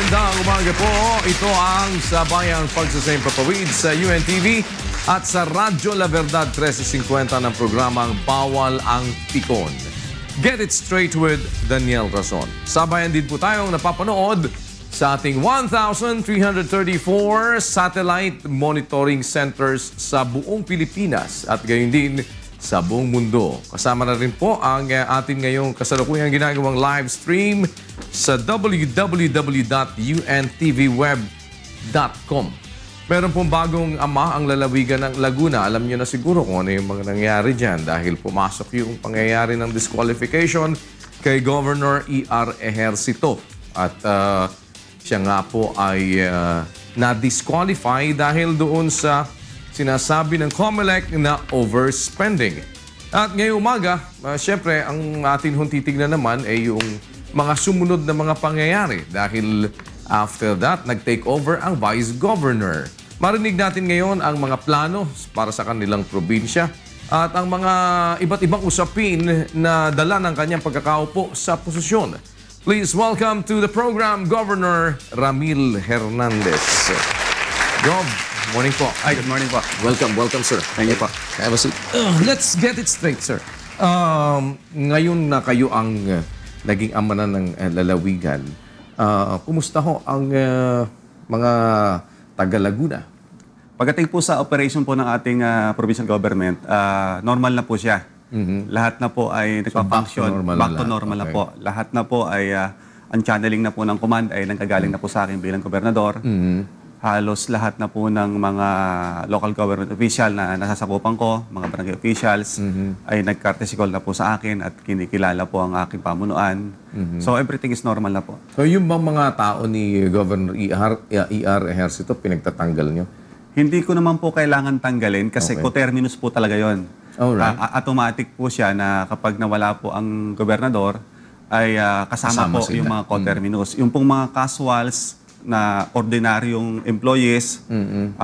Magandang umaga po. Ito ang sabayang pagsasayang-papawid sa UNTV at sa Radyo La Verdad 1350 ng programang Bawal ang Pikon. Get it straight with Daniel Rason. Sabayan din po tayong napapanood sa ating 1,334 satellite monitoring centers sa buong Pilipinas at gayon din sa buong mundo. Kasama na rin po ang atin ngayong kasalukuyang ginagawang live stream sa www.untvweb.com. Meron pong bagong ama ang lalawigan ng Laguna. Alam niyo na siguro kung ano yung mga nangyari dyan dahil pumasok yung pangyayari ng disqualification kay Governor E.R. Ejercito. At siya nga po ay na-disqualify dahil doon sa sinasabi ng COMELEC na overspending. At ngayong umaga, syempre, ang atin hong titignan naman ay yung mga sumunod na mga pangyayari dahil after that, nag-take over ang Vice Governor. Marinig natin ngayon ang mga plano para sa kanilang probinsya at ang mga iba't ibang usapin na dala ng kanyang pagkakaupo sa posisyon. Please welcome to the program, Governor Ramil Hernandez. Gov, morning po. Hi, good morning po. Welcome, sir. Thank you po. Have a seat. Let's get it straight, sir. Ngayon na kayo ang naging ama na ng lalawigan, kumusta ho ang mga taga-Laguna? Pagdating po sa operation po ng ating provincial government, normal na po siya. Lahat na po ay nagpa-function. Back to normal na po. Lahat na po ay ang channeling na po ng command ay nanggagaling na po sa akin bilang gobernador. Halos lahat na po ng mga local government official na nasasakupan ko, mga barangay officials, ay nag-courtesy call na po sa akin at kinikilala po ang aking pamunuan. So everything is normal na po. So yung bang mga tao ni Governor E.R. Ejercito pinagtatanggal nyo? Hindi ko naman po kailangan tanggalin kasi coterminous po talaga yon. Automatic po siya na kapag nawala po ang gobernador, ay kasama po sila yung mga coterminous. Yung pong mga casuals na ordinaryong employees,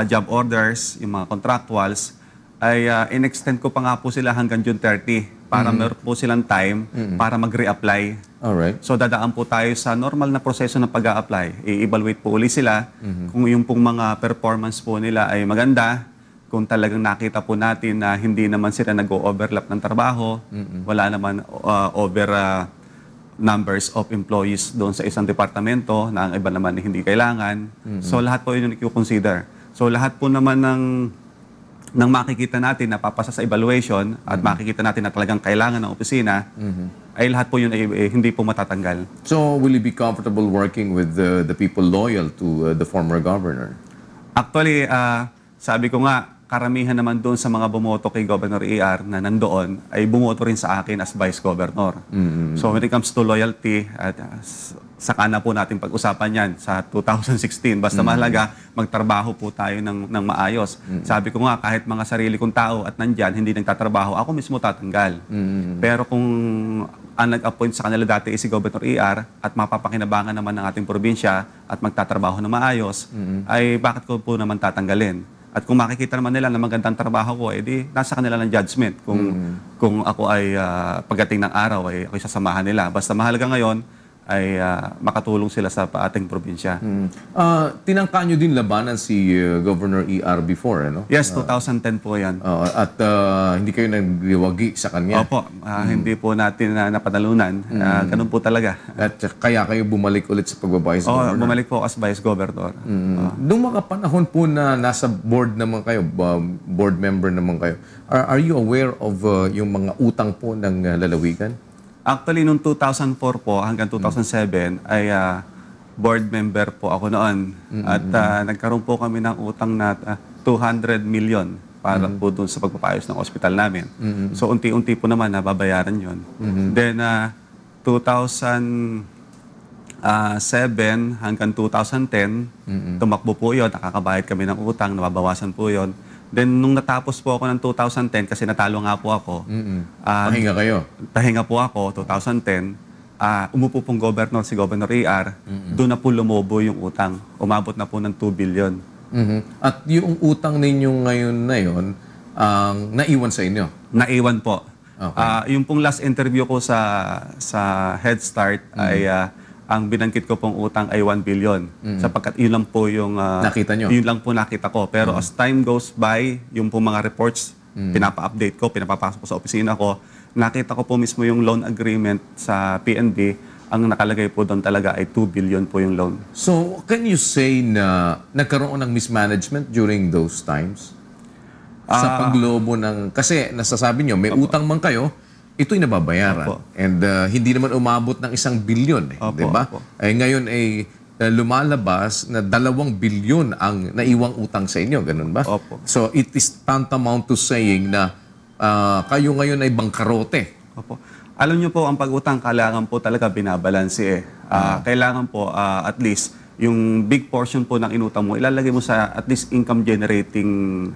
job orders, yung mga contractuals, ay in-extend ko pa nga po sila hanggang June 30 para meron po silang time para mag-reapply. Alright. So dadaan po tayo sa normal na proseso ng pag-a-apply. I-evaluate po uli sila kung yung pong mga performance po nila ay maganda, kung talagang nakita po natin na hindi naman sila nag-overlap ng trabaho, wala naman numbers of employees doon sa isang departamento na ang iba naman hindi kailangan. So lahat po yun yung i-consider. So lahat po naman ng makikita natin na papasa sa evaluation at makikita natin na talagang kailangan ng opisina, ay lahat po yun ay hindi po matatanggal. So will you be comfortable working with the people loyal to the former governor? Actually, sabi ko nga, karamihan naman doon sa mga bumoto kay Governor E.R. na nandoon ay bumoto rin sa akin as Vice Governor. So when it comes to loyalty, saka na po natin pag-usapan yan sa 2016. Basta mahalaga, magtrabaho po tayo ng maayos. Sabi ko nga, kahit mga sarili kong tao at nandyan, hindi nagtatrabaho, ako mismo tatanggal. Pero kung ang nag-appoint sa kanila dati si Governor E.R. at mapapakinabangan naman ng ating probinsya at magtatrabaho na maayos, ay bakit ko po naman tatanggalin? At kung makikita naman nila na magandang trabaho ko, edi nasa kanila ng judgment kung ako ay pagdating ng araw ay ako'y sasamahan nila. Basta mahalaga ngayon ay makatulong sila sa ating probinsya. Tinangka nyo din labanan si Governor E.R. before, ano? Yes, 2010 po yan. At hindi kayo nagliwagi sa kanya? Opo, hindi po natin napanalunan. Ganun po talaga. At kaya kayo bumalik ulit sa pag-vice governor? Bumalik po as vice governor. Noong mga panahon po na nasa board naman kayo, board member naman kayo, are you aware of yung mga utang po ng lalawigan? Actually, noong 2004 po hanggang 2007 ay board member po ako noon. At nagkaroon po kami ng utang na 200 million para po doon sa pagpapayos ng ospital namin. So, unti-unti po naman nababayaran yon. Then, 2007 hanggang 2010, tumakbo po yun. Nakakabayad kami ng utang, nababawasan po yon. Then, nung natapos po ako ng 2010, kasi natalo nga po ako. Pahinga kayo? Pahinga po ako, 2010. Umupo pong governor, si Governor E.R. Doon na po lumobo yung utang. Umabot na po ng 2 billion. At yung utang ninyo ngayon na yun, naiwan sa inyo? Naiwan po. Okay. Yung pong last interview ko sa Head Start ay ang binanggit ko pong utang ay 1 billion. Sapagkat yun lang po yung Nakita nyo? Yun lang po nakita ko. Pero as time goes by, yung po mga reports, pinapa-update ko, pinapapasok ko sa opisina ko, nakita ko po mismo yung loan agreement sa PNB, ang nakalagay po doon talaga ay 2 billion po yung loan. So, can you say na nagkaroon ng mismanagement during those times? Sa paglobo ng... Kasi nasasabi nyo, may utang man kayo, ito'y nababayaran. Opo. And hindi naman umabot ng 1 billion. Opo, Di ba? opo. Eh, ngayon ay lumalabas na 2 billion ang naiwang utang sa inyo. Ganun ba? Opo. So, it is tantamount to saying na kayo ngayon ay bangkarote. Opo. Alam niyo po, ang pag-utang kailangan po talaga binabalanse eh. Kailangan po at least yung big portion po ng inutang mo, ilalagay mo sa at least income generating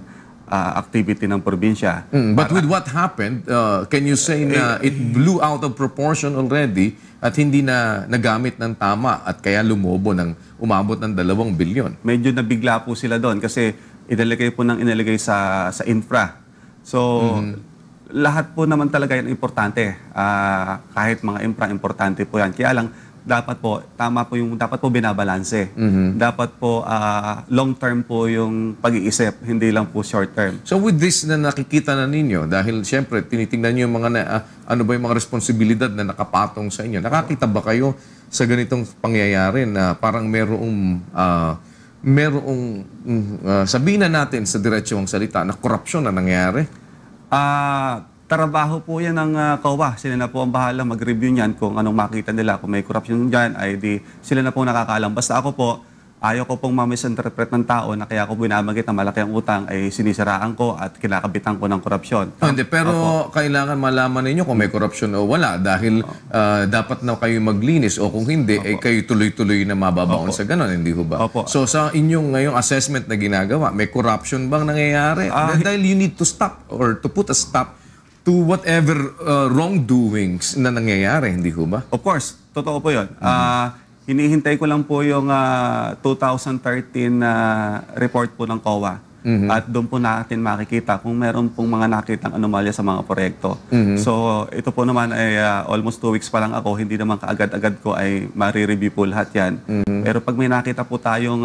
activity ng probinsya. But with what happened, can you say na it blew out of proportion already at hindi na nagamit ng tama at kaya lumobo ng umabot ng 2 billion? Medyo nabigla po sila doon kasi inilagay po ng inilagay sa infra. So, lahat po naman talaga yan importante. Kahit mga infra, importante po yan. Kaya lang, dapat po, tama po yung, dapat po binabalanse. Dapat po, long term po yung pag-iisip, hindi lang po short term. So with this na nakikita na ninyo, dahil siyempre tinitingnan niyo yung mga ano ba yung mga responsibilidad na nakapatong sa inyo, nakakita ba kayo sa ganitong pangyayari na parang sabihin na natin sa diretsyong salita na korupsyon na nangyayari? Trabaho po yan ng COA. Sila na po ang bahala mag-review niyan kung anong makita nila. Kung may corruption dyan, ay di sila na po nakakaalam. Basta ako po, ayaw ko pong mamisinterpret ng tao na kaya ako binabagit na malaki ang utang ay sinisiraan ko at kinakabitan ko ng korupsyon. Hindi, pero kailangan malaman ninyo kung may korupsyon o wala dahil dapat na kayo maglinis o kung hindi, ay kayo tuloy-tuloy na mababaon sa ganon, hindi ho ba? Opo. So sa inyong ngayong assessment na ginagawa, may corruption bang nangyayari? Dahil you need to stop or to put a stop to whatever wrongdoings na nangyayari, hindi ho ba? Of course, totoo po yun. Hinihintay ko lang po yung 2013 report po ng COA. At doon po natin makikita kung meron pong mga nakitang anomalya sa mga proyekto. So ito po naman ay almost 2 weeks pa lang ako. Hindi naman kaagad-agad ko ay ma-review po lahat yan. Pero pag may nakita po tayong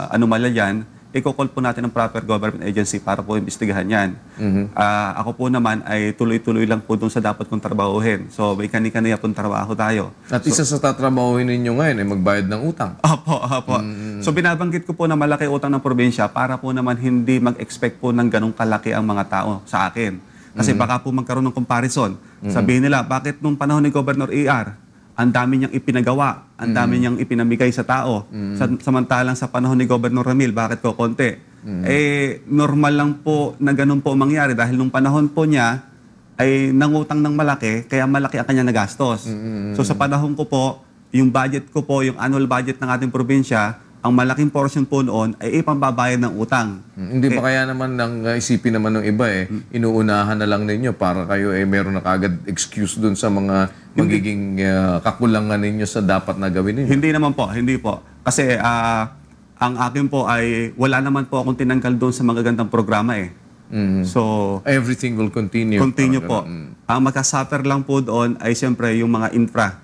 anomalya dyan, i-call po natin ng proper government agency para po imbestigahan yan. Ako po naman ay tuloy-tuloy lang po doon sa dapat kong trabahuhin. So, may kani-kaniya pong trabaho tayo. At isa sa tatrabahuhin ninyo ngayon ay magbayad ng utang. Opo. So, binabanggit ko po na malaki utang ng probinsya para po naman hindi mag-expect po ng ganong kalaki ang mga tao sa akin. Kasi baka po magkaroon ng comparison. Sabihin nila, bakit nung panahon ni Governor ER, ang dami niyang ipinagawa, ang dami niyang ipinamigay sa tao. Samantalang sa panahon ni Governor Ramil, bakit ko konti? Normal lang po na ganun po mangyari dahil nung panahon po niya ay nangutang ng malaki, kaya malaki ang kanya nagastos. So sa panahon ko po, yung budget ko po, yung annual budget ng ating probinsya, ang malaking portion po noon ay ipambabayad ng utang. Hindi ba kaya naman isipin naman ng iba inuunahan na lang ninyo para kayo meron na kagad excuse dun sa mga magiging kakulangan ninyo sa dapat na gawin ninyo? Hindi po. Kasi ang akin po ay wala naman po akong tinanggal doon sa mga gandang programa eh. So, everything will continue. Continue po. Ang magkasuffer lang po doon ay siyempre yung mga infra.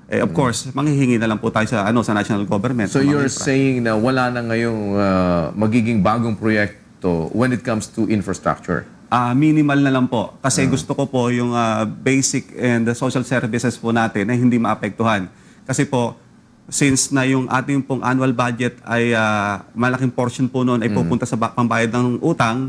Of course, manghihingi na lang po tayo sa national government. So you're saying na wala na ngayong magiging bagong proyekto when it comes to infrastructure? Minimal na lang po. Kasi gusto ko po yung basic and social services po natin na hindi maapektuhan. Kasi po, since na yung ating pong annual budget ay malaking portion po noon ay pupunta sa pambayad ng utang,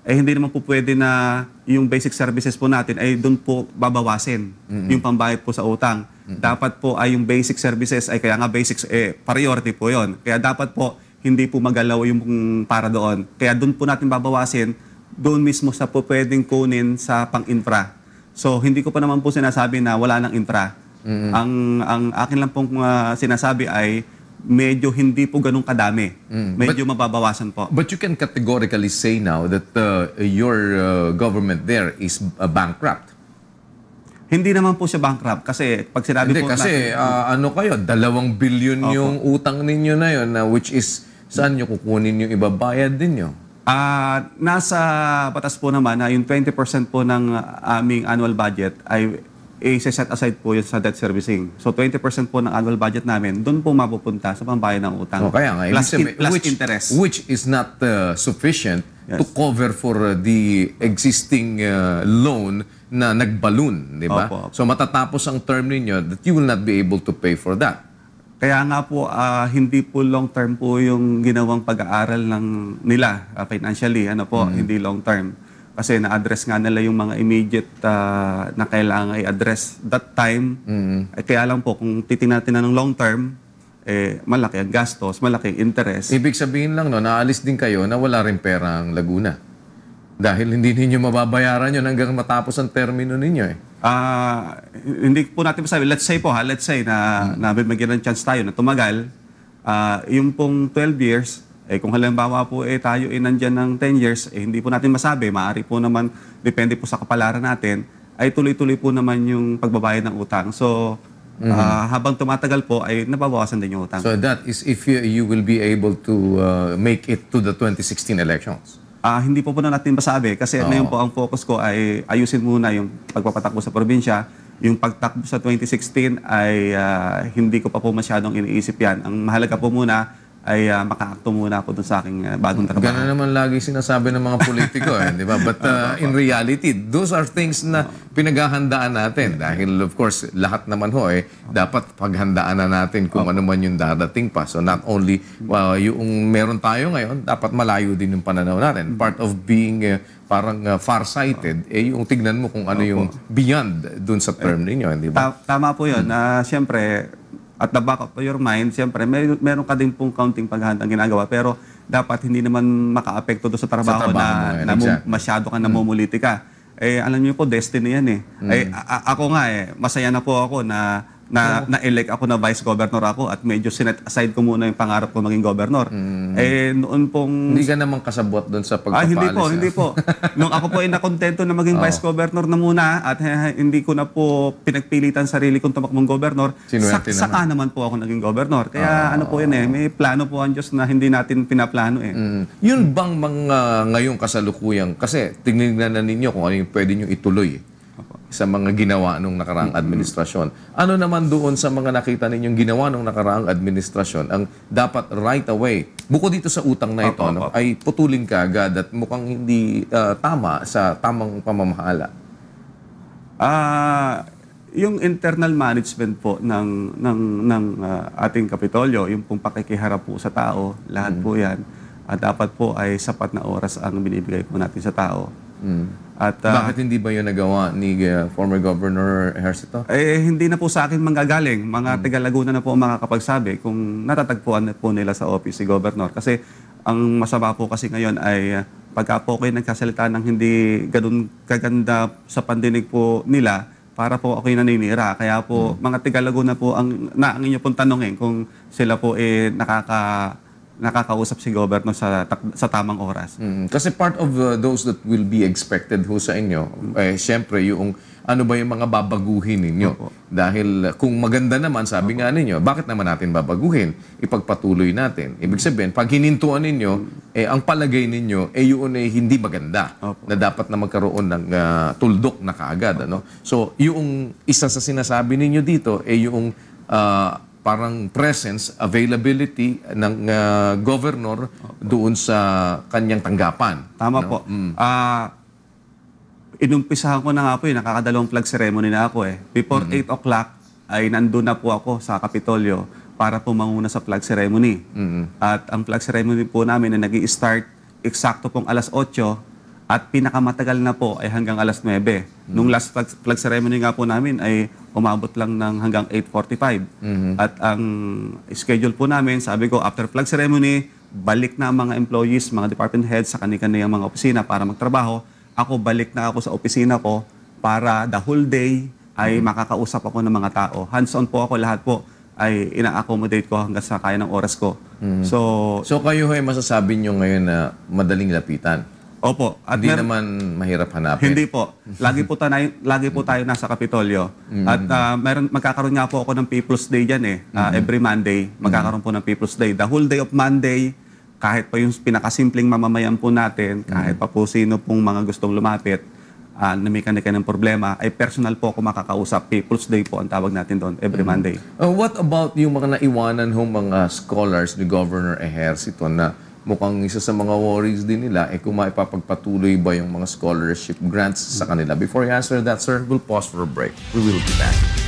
hindi naman po pwede na yung basic services po natin ay doon po babawasin yung pambayad po sa utang. Dapat po ay yung basic services ay kaya nga basics priority po yon. Kaya dapat po hindi po magalaw yung para doon. Kaya doon po natin babawasin doon mismo sa po pwedeng kunin sa pang-infra. So hindi ko pa naman po sinasabi na wala ng infra. Ang akin lang pong sinasabi ay medyo hindi po ganun kadami. Medyo mababawasan po. But you can categorically say now that your government there is bankrupt. Hindi naman po siya bankrupt kasi pag sinabi po kasi kayo, 2 billion yung utang ninyo na yun which is saan nyo kukunin yung ibabayad ninyo? Nasa batas po naman na yung 20% po ng aming annual budget ay i-set aside po yun sa debt servicing. So 20% po ng annual budget namin, doon po mapupunta sa pambayad ng utang. O kaya nga, plus interest. Which is not sufficient to cover for the existing loan na nagballoon, di ba? Opo. So matatapos ang term ninyo that you will not be able to pay for that. Kaya nga po, hindi po long-term po yung ginawang pag-aaral nila financially. Hindi long-term. Kasi na-address nga nila yung mga immediate na kailangan i-address that time. Kaya lang po, kung titingnan natin ng long-term, malaki ang gastos, malaki ang interest. Ibig sabihin lang, naalis din kayo na wala rin pera ang Laguna. Dahil hindi ninyo mababayaran yun hanggang matapos ang termino ninyo Hindi po natin masabi. Let's say na bigyan ng chance tayo na tumagal. Yung pong 12 years, kung halimbawa po tayo nandyan ng 10 years, hindi po natin masabi. Maaari po naman, depende po sa kapalaran natin, ay tuloy-tuloy po naman yung pagbabayad ng utang. So, habang tumatagal po, ay nababawasan din yung utang. So that is if you will be able to make it to the 2016 elections. Hindi po na natin masabi kasi ngayon po ang focus ko ay ayusin muna yung pagpapatakbo sa probinsya. Yung pagtakbo sa 2016 ay hindi ko pa po masyadong iniisip yan. Ang mahalaga po muna ay makaakto muna ako dun sa aking bagong trabaho. Ganun naman lagi sinasabi ng mga politiko, di ba? But in reality, those are things na pinaghahandaan natin. Dahil of course, lahat naman dapat paghandaan na natin kung ano man yung darating pa. So not only yung meron tayo ngayon, dapat malayo din yung pananaw natin. Part of being parang far-sighted, yung tignan mo kung ano yung beyond dun sa term ninyo, di ba? Tama po yun. Siyempre, at the back of your mind, siyempre, meron ka din pong counting paghahandang ginagawa. Pero dapat hindi naman maka-apekto doon sa trabaho na masyado ka namumuliti ka. Alam niyo po, destiny yan ako nga masaya na po ako na-elect ako na vice governor ako at medyo sinet aside ko muna yung pangarap ko maging governor. Noon pong... Hindi ka naman kasabot doon sa pagpapalis. Hindi po. Nung ako po ay nakontento na maging vice governor na muna at hindi ko na po pinagpilitan sarili kong tumakbong governor, saka naman po ako naging governor. Kaya ano po yan may plano po ang Diyos na hindi natin pinaplano Yun bang mga ngayong kasalukuyang, kasi tingnan na ninyo kung ano yung pwede nyo ituloy sa mga ginawa nung nakaraang administrasyon. Ano naman doon sa mga nakita ninyong ginawa nung nakaraang administrasyon ang dapat right away, bukod dito sa utang na ito, ay putulin ka agad at mukhang hindi tama sa tamang pamamahala? Yung internal management po ng ating Kapitolyo, yung pong pakikiharap po sa tao, lahat po yan, dapat po ay sapat na oras ang binibigay po natin sa tao. At, bakit hindi ba yun nagawa ni former Governor Ejercito? Hindi na po sa akin manggagaling. Mga taga Laguna na po ang makakapagsabi kung natatagpuan na po nila sa office si Governor. Kasi ang masama po kasi ngayon ay pagka po kayo nagkasalita ng hindi ganun kaganda sa pandinig po nila, para po ako'y naninira. Kaya po mga taga Laguna po ang inyo pong tanongin kung sila po nakakausap si Governor sa tamang oras. Kasi part of those that will be expected sa inyo, siyempre yung ano ba yung mga babaguhin ninyo. Dahil kung maganda naman, sabi nga ninyo, bakit naman natin babaguhin? Ipagpatuloy natin. Ibig sabihin, pag hinintuan ninyo, ang palagay ninyo, yun hindi maganda. Na dapat na magkaroon ng tuldok na kaagad. So, yung isa sa sinasabi ninyo dito, yung parang presence, availability ng governor doon sa kanyang tanggapan. Tama po. Inumpisahan ko na nga po nakakadalawang flag ceremony na ako Before 8 o'clock ay nandun na po ako sa Kapitolyo para po manguna sa flag ceremony. At ang flag ceremony po namin ay nag-i-start eksakto pong alas 8 at pinakamatagal na po ay hanggang alas 9. Nung last flag ceremony nga po namin ay umabot lang ng hanggang 8:45. At ang schedule po namin, sabi ko, after flag ceremony, balik na ang mga employees, mga department heads sa kanilang mga opisina para magtrabaho. Ako, balik na ako sa opisina ko para the whole day ay makakausap ako ng mga tao. Hands-on po ako, lahat po ay ina-accommodate ko hanggang sa kaya ng oras ko. So kayo masasabi nyo ngayon na madaling lapitan? Opo. At hindi naman mahirap hanapin? Hindi po. Lagi po tayo nasa Kapitolyo. At magkakaroon nga po ako ng People's Day dyan every Monday, magkakaroon po ng People's Day. The whole day of Monday, kahit pa yung pinakasimpleng mamamayan po natin, kahit pa po sino pong mga gustong lumapit, na may kanya-kanyang problema, ay personal po ako makakausap. People's Day po ang tawag natin doon every Monday. What about yung mga naiwanan hong mga scholars ni Governor Ejercito na mukhang isa sa mga worries din nila kung maipapagpatuloy ba yung mga scholarship grants sa kanila? Before you answer that, sir, we'll pause for a break. We will be back.